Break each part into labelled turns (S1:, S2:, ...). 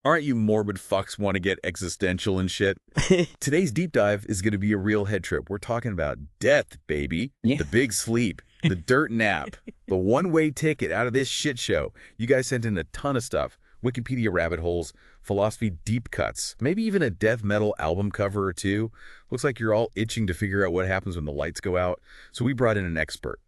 S1: Aren't you morbid fucks want to get existential and shit? Today's deep dive is going to be a real head trip. We're talking about death, baby.
S2: Yeah.
S1: The big sleep. The dirt nap. The one-way ticket out of this shit show. You guys sent in a ton of stuff. Wikipedia rabbit holes, philosophy deep cuts, maybe even a death metal album cover or two. Looks like you're all itching to figure out what happens when the lights go out. So we brought in an expert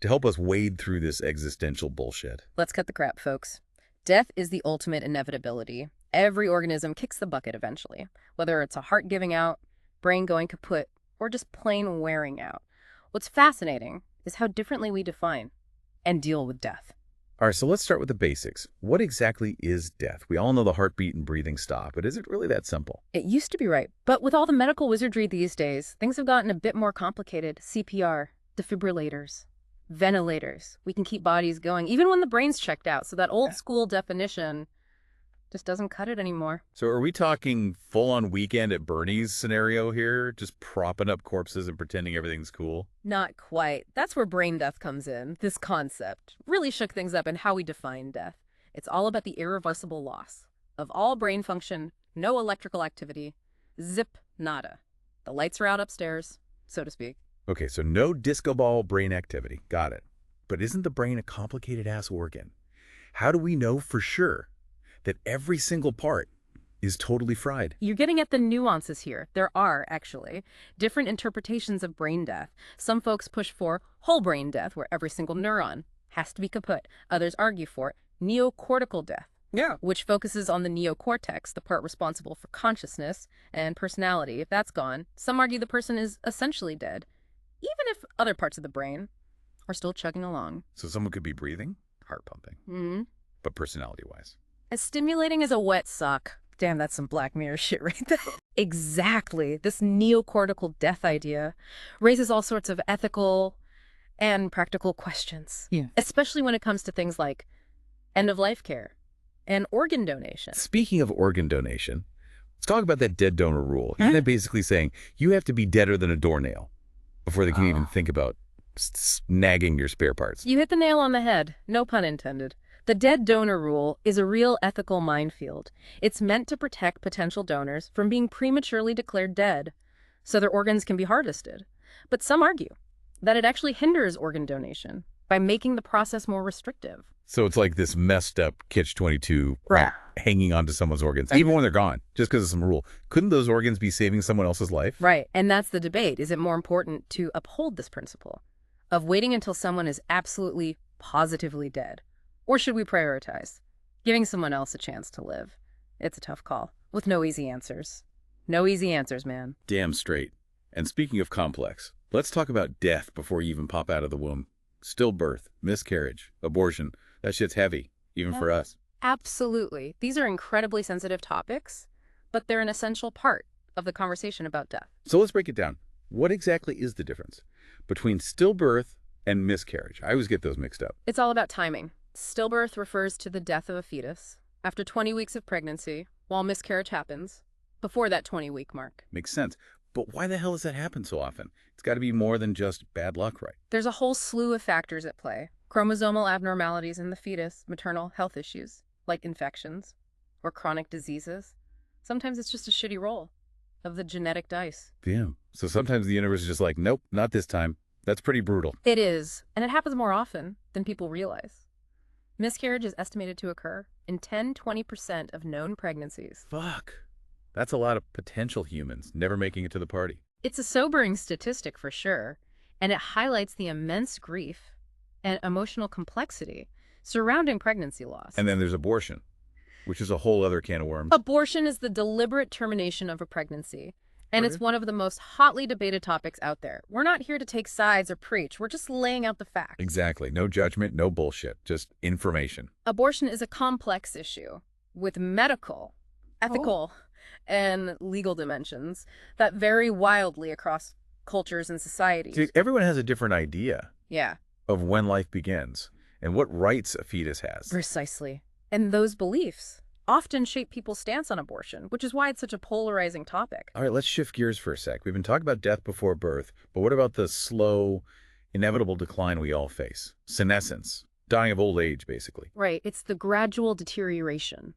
S1: to help us wade through this existential bullshit.
S3: Let's cut the crap, folks. Death is the ultimate inevitability. Every organism kicks the bucket eventually, whether it's a heart giving out, brain going kaput, or just plain wearing out. What's fascinating is how differently we define and deal with death.
S1: All right, so let's start with the basics. What exactly is death? We all know the heartbeat and breathing stop, but is it really that simple?
S3: It used to be right, but with all the medical wizardry these days, things have gotten a bit more complicated. CPR, defibrillators, ventilators. We can keep bodies going even when the brain's checked out, so that old school definition just doesn't cut it anymore.
S1: So are we talking full-on Weekend at Bernie's scenario here? Just propping up corpses and pretending everything's cool?
S3: Not quite. That's where brain death comes in. This concept really shook things up in how we define death. It's all about the irreversible loss of all brain function, no electrical activity, zip, nada. The lights are out upstairs, so to speak.
S1: Okay, so no disco ball brain activity. Got it. But isn't the brain a complicated-ass organ? How do we know for sure that every single part is totally fried?
S3: You're getting at the nuances here. There are, actually, different interpretations of brain death. Some folks push for whole brain death, where every single neuron has to be kaput. Others argue for neocortical death, which focuses on the neocortex, the part responsible for consciousness and personality. If that's gone, some argue the person is essentially dead, even if other parts of the brain are still chugging along.
S1: So someone could be breathing, heart pumping, but personality-wise.
S3: As stimulating as a wet sock. Damn, that's some Black Mirror shit right there. Exactly. This neocortical death idea raises all sorts of ethical and practical questions.
S2: Yeah.
S3: Especially when it comes to things like end-of-life care and organ donation.
S1: Speaking of organ donation, let's talk about that dead donor rule. Isn't that basically saying you have to be deader than a doornail before they can even think about snagging your spare parts?
S3: You hit the nail on the head. No pun intended. The dead donor rule is a real ethical minefield. It's meant to protect potential donors from being prematurely declared dead so their organs can be harvested. But some argue that it actually hinders organ donation by making the process more restrictive.
S1: So it's like this messed up catch-22
S3: Right.
S1: hanging onto someone's organs, even when they're gone, just because of some rule. Couldn't those organs be saving someone else's life?
S3: Right, and that's the debate. Is it more important to uphold this principle of waiting until someone is absolutely, positively dead? Or should we prioritize giving someone else a chance to live? It's a tough call with no easy answers. No easy answers, man.
S1: Damn straight. And speaking of complex, let's talk about death before you even pop out of the womb. Stillbirth, miscarriage, abortion. That shit's heavy, even for us.
S3: Absolutely. These are incredibly sensitive topics, but they're an essential part of the conversation about death.
S1: So let's break it down. What exactly is the difference between stillbirth and miscarriage? I always get those mixed up.
S3: It's all about timing. Stillbirth refers to the death of a fetus after 20 weeks of pregnancy, while miscarriage happens before that 20-week mark.
S1: Makes sense. But why the hell does that happen so often? It's got to be more than just bad luck, right?
S3: There's a whole slew of factors at play. Chromosomal abnormalities in the fetus, maternal health issues, like infections or chronic diseases. Sometimes it's just a shitty roll of the genetic dice.
S1: Damn. So sometimes the universe is just like, nope, not this time. That's pretty brutal.
S3: It is, and it happens more often than people realize. Miscarriage is estimated to occur in 10–20% of known pregnancies.
S1: Fuck. That's a lot of potential humans never making it to the party.
S3: It's a sobering statistic for sure, and it highlights the immense grief and emotional complexity surrounding pregnancy loss.
S1: And then there's abortion, which is a whole other can of worms.
S3: Abortion is the deliberate termination of a pregnancy, and it's one of the most hotly debated topics out there. We're not here to take sides or preach. We're just laying out the facts.
S1: Exactly. No judgment, no bullshit, just information.
S3: Abortion is a complex issue with medical, ethical, and legal dimensions that vary wildly across cultures and societies.
S1: See, everyone has a different idea
S3: Yeah,
S1: of when life begins and what rights a fetus has.
S3: precisely. And those beliefs often shape people's stance on abortion, which is why it's such a polarizing topic.
S1: All right, let's shift gears for a sec. We've been talking about death before birth, but what about the slow, inevitable decline we all face? Senescence, dying of old age, basically.
S3: Right, it's the gradual deterioration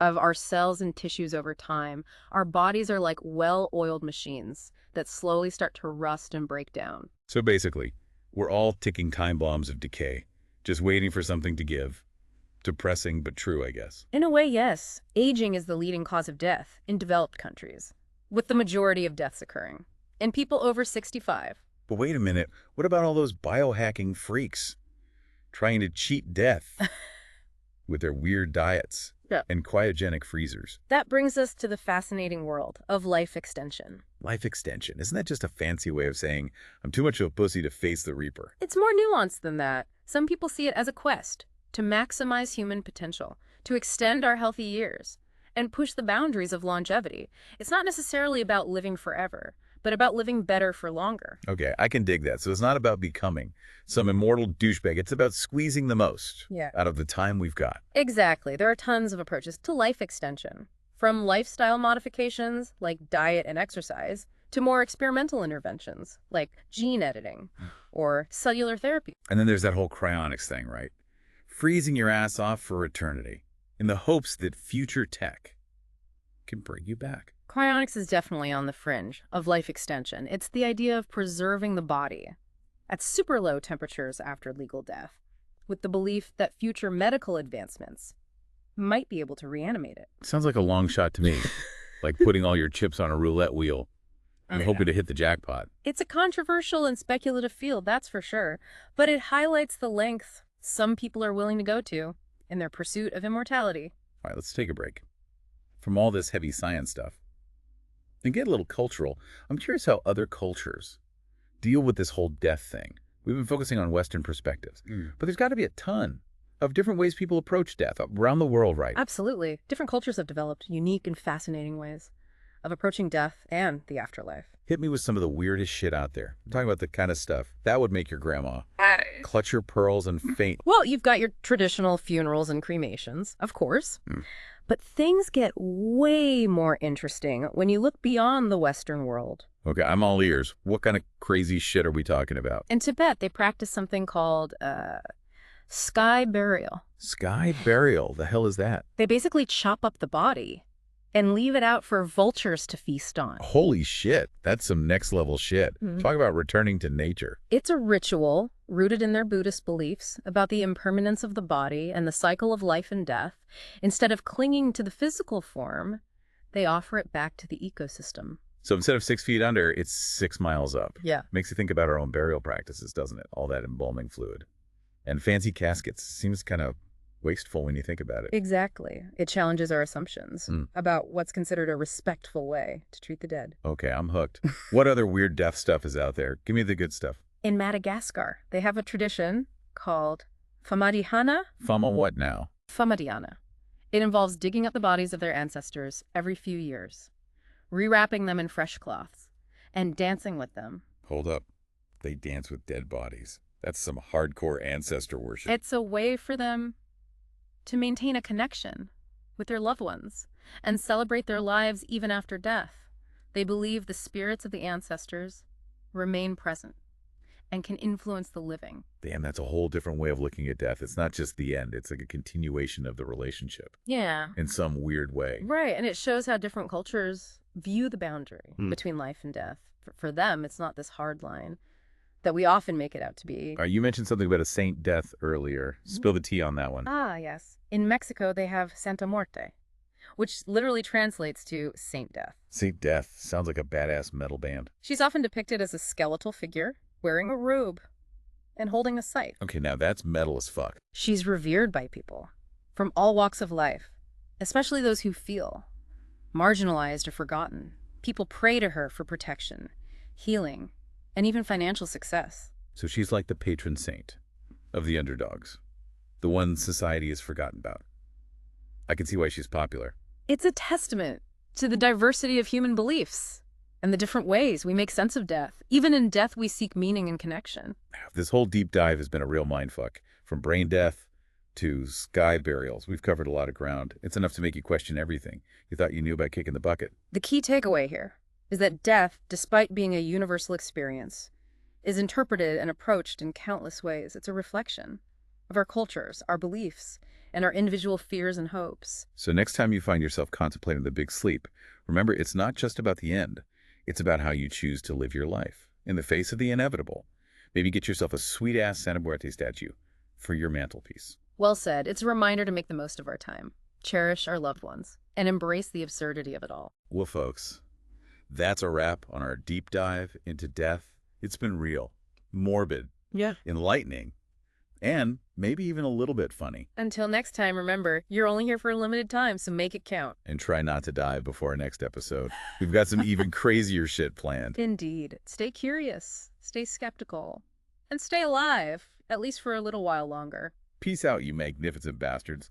S3: of our cells and tissues over time. Our bodies are like well-oiled machines that slowly start to rust and break down.
S1: So basically, we're all ticking time bombs of decay, just waiting for something to give. Depressing but true, I guess.
S3: In a way, yes. Aging is the leading cause of death in developed countries, with the majority of deaths occurring in people over 65.
S1: But wait a minute, what about all those biohacking freaks trying to cheat death with their weird diets and cryogenic freezers?
S3: That brings us to the fascinating world of life extension.
S1: Life extension, isn't that just a fancy way of saying I'm too much of a pussy to face the reaper?
S3: It's more nuanced than that. Some people see it as a quest to maximize human potential, to extend our healthy years, and push the boundaries of longevity. It's not necessarily about living forever, but about living better for longer.
S1: Okay, I can dig that. So it's not about becoming some immortal douchebag. It's about squeezing the most out of the time we've got.
S3: Exactly. There are tons of approaches to life extension, from lifestyle modifications like diet and exercise to more experimental interventions like gene editing or cellular therapy.
S1: And then there's that whole cryonics thing, right? Freezing your ass off for eternity in the hopes that future tech can bring you back.
S3: Cryonics is definitely on the fringe of life extension. It's the idea of preserving the body at super low temperatures after legal death, with the belief that future medical advancements might be able to reanimate it.
S1: Sounds like a long shot to me, like putting all your chips on a roulette wheel and hoping to hit the jackpot.
S3: It's a controversial and speculative field, that's for sure, but it highlights the lengths some people are willing to go to in their pursuit of immortality.
S1: All right, let's take a break from all this heavy science stuff and get a little cultural. I'm curious how other cultures deal with this whole death thing. We've been focusing on Western perspectives, but there's got to be a ton of different ways people approach death around the world, right?
S3: Absolutely. Different cultures have developed unique and fascinating ways of approaching death and the afterlife.
S1: Hit me with some of the weirdest shit out there. I'm talking about the kind of stuff that would make your grandma clutch her pearls and faint.
S3: Well, you've got your traditional funerals and cremations, of course. But things get way more interesting when you look beyond the Western world.
S1: Okay, I'm all ears. What kind of crazy shit are we talking about?
S3: In Tibet, they practice something called sky burial.
S1: Sky burial? The hell is that?
S3: They basically chop up the body and leave it out for vultures to feast on.
S1: Holy shit. That's some next level shit. Talk about returning to nature.
S3: It's a ritual rooted in their Buddhist beliefs about the impermanence of the body and the cycle of life and death. Instead of clinging to the physical form, they offer it back to the ecosystem.
S1: So instead of 6 feet under, it's 6 miles up.
S3: Yeah.
S1: Makes you think about our own burial practices, doesn't it? All that embalming fluid. And fancy caskets. Seems kind of wasteful when you think about it.
S3: Exactly. It challenges our assumptions about what's considered a respectful way to treat the dead.
S1: Okay, I'm hooked. What other weird death stuff is out there? Give me the good stuff.
S3: In Madagascar, they have a tradition called Famadihana.
S1: Fama what now?
S3: Famadihana. It involves digging up the bodies of their ancestors every few years, rewrapping them in fresh cloths, and dancing with them.
S1: Hold up. They dance with dead bodies. That's some hardcore ancestor worship.
S3: It's a way for them to maintain a connection with their loved ones and celebrate their lives even after death. They believe the spirits of the ancestors remain present and can influence the living.
S1: Damn, that's a whole different way of looking at death. It's not just the end. It's like a continuation of the relationship.
S3: Yeah.
S1: In some weird way.
S3: Right, and it shows how different cultures view the boundary between life and death. For them, it's not this hard line that we often make it out to be.
S1: You mentioned something about a saint death earlier. Spill the tea on that one.
S3: Ah, yes. In Mexico, they have Santa Muerte, which literally translates to Saint Death.
S1: Saint Death sounds like a badass metal band.
S3: She's often depicted as a skeletal figure, wearing a robe and holding a scythe.
S1: Okay, now that's metal as fuck.
S3: She's revered by people from all walks of life, especially those who feel marginalized or forgotten. People pray to her for protection, healing, and even financial success.
S1: So she's like the patron saint of the underdogs, the ones society has forgotten about. I can see why she's popular.
S3: It's a testament to the diversity of human beliefs and the different ways we make sense of death. Even in death, we seek meaning and connection.
S1: This whole deep dive has been a real mindfuck. From brain death to sky burials, we've covered a lot of ground. It's enough to make you question everything you thought you knew about kicking the bucket.
S3: The key takeaway here is that death, despite being a universal experience, is interpreted and approached in countless ways. It's a reflection of our cultures, our beliefs, and our individual fears and hopes.
S1: So next time you find yourself contemplating the big sleep, remember it's not just about the end. It's about how you choose to live your life in the face of the inevitable. Maybe get yourself a sweet-ass Santa Muerte statue for your mantelpiece.
S3: Well said. It's a reminder to make the most of our time, cherish our loved ones, and embrace the absurdity of it all.
S1: Well, folks, that's a wrap on our deep dive into death. It's been real, morbid, enlightening, and maybe even a little bit funny.
S3: Until next time, remember, you're only here for a limited time, so make it count.
S1: And try not to die before our next episode. We've got some even crazier shit planned.
S3: Indeed. Stay curious, stay skeptical, and stay alive, at least for a little while longer.
S1: Peace out, you magnificent bastards.